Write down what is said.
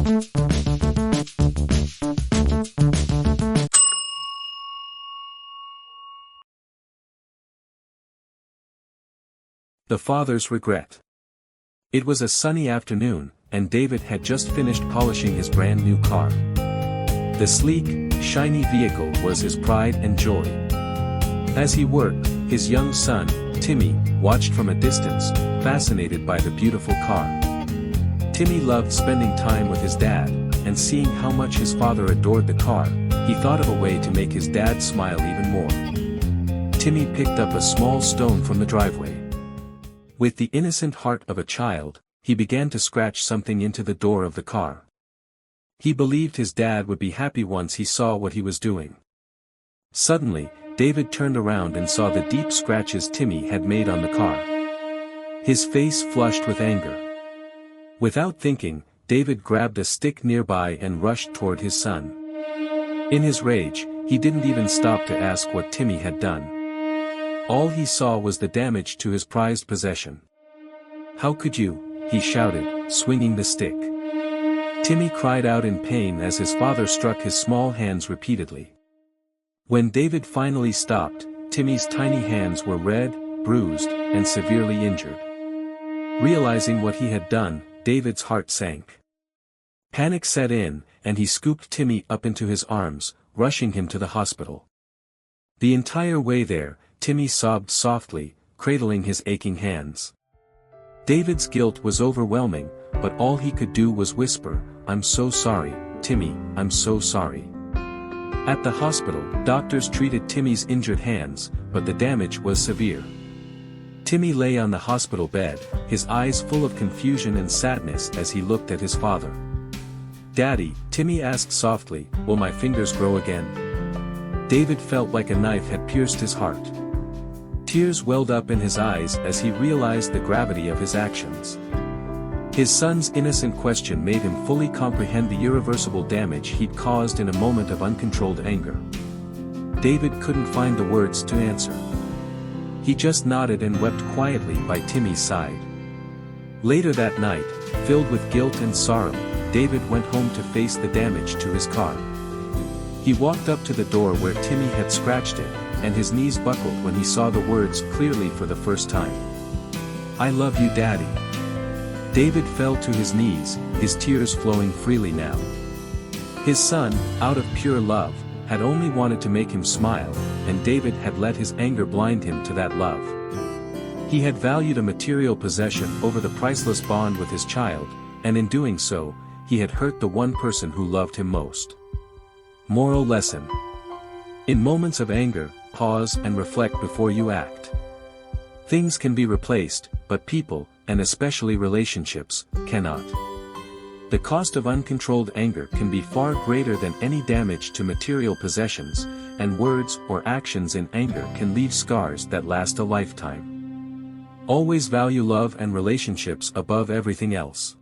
The father's regret. It was a sunny afternoon, and David had just finished polishing his brand new car. The sleek, shiny vehicle was his pride and joy. As he worked, his young son, Timmy, watched from a distance, fascinated by the beautiful car. Timmy loved spending time with his dad, and seeing how much his father adored the car, he thought of a way to make his dad smile even more. Timmy picked up a small stone from the driveway. With the innocent heart of a child, he began to scratch something into the door of the car. He believed his dad would be happy once he saw what he was doing. Suddenly, David turned around and saw the deep scratches Timmy had made on the car. His face flushed with anger. Without thinking, David grabbed a stick nearby and rushed toward his son. In his rage, he didn't even stop to ask what Timmy had done. All he saw was the damage to his prized possession. "How could you?" he shouted, swinging the stick. Timmy cried out in pain as his father struck his small hands repeatedly. When David finally stopped, Timmy's tiny hands were red, bruised, and severely injured. Realizing what he had done, David's heart sank. Panic set in, and he scooped Timmy up into his arms, rushing him to the hospital. The entire way there, Timmy sobbed softly, cradling his aching hands. David's guilt was overwhelming, but all he could do was whisper, "I'm so sorry, Timmy, I'm so sorry." At the hospital, doctors treated Timmy's injured hands, but the damage was severe. Timmy lay on the hospital bed, his eyes full of confusion and sadness as he looked at his father. "Daddy," Timmy asked softly, "will my fingers grow again?" David felt like a knife had pierced his heart. Tears welled up in his eyes as he realized the gravity of his actions. His son's innocent question made him fully comprehend the irreversible damage he'd caused in a moment of uncontrolled anger. David couldn't find the words to answer. He just nodded and wept quietly by Timmy's side. Later that night, filled with guilt and sorrow, David went home to face the damage to his car. He walked up to the door where Timmy had scratched it, and his knees buckled when he saw the words clearly for the first time. "I love you, Daddy." David fell to his knees, his tears flowing freely now. His son, out of pure love, had only wanted to make him smile, and David had let his anger blind him to that love. He had valued a material possession over the priceless bond with his child, and in doing so, he had hurt the one person who loved him most. Moral lesson. In moments of anger, pause and reflect before you act. Things can be replaced, but people, and especially relationships, cannot. The cost of uncontrolled anger can be far greater than any damage to material possessions, and words or actions in anger can leave scars that last a lifetime. Always value love and relationships above everything else.